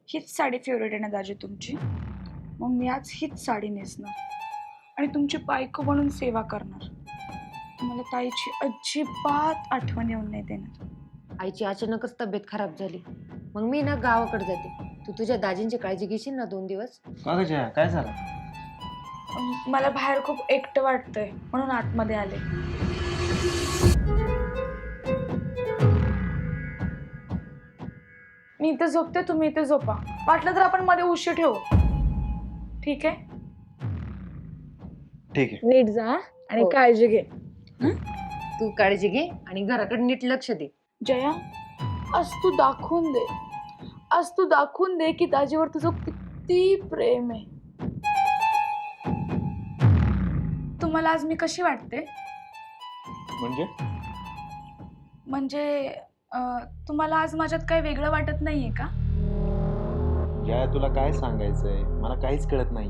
हीच साडी फेवरेट आहे ना दाजी तुमची, मग मी आज हीच साडी नेसणार आणि तुमची बायको म्हणून सेवा करणार. मला ताईची अजिबात आठवण येऊन नाही देणार. आईची अचानकच तब्येत खराब झाली, मग मी ना गावाकडे जाते. तू तुझ्या दाजींची काळजी घेशील ना 2 दिवस? का ग जया, काय झालं? मला बाहेर खूप एकटं वाटतंय म्हणून आतमध्ये आले. मी इथे झोपते, तुम्ही इथे झोपा. वाटलं तर आपण मध्ये उशी ठेवू. ठीक आहे? ठीक आहे. नीट जा आणि हो. काळजी घे. तू काळजी घे आणि घराकडे नीट लक्ष दे. जया, आज तू दाखवून दे. आज तू दाखवून दे की दाजीवर तुझं किती प्रेम आहे. तुम्हाला आज मी कशी वाटते? म्हणजे तुम्हाला आज माझ्यात काही वेगळं वाटत नाहीये का? जया, तुला काय सांगायचंय? मला काहीच कळत नाही.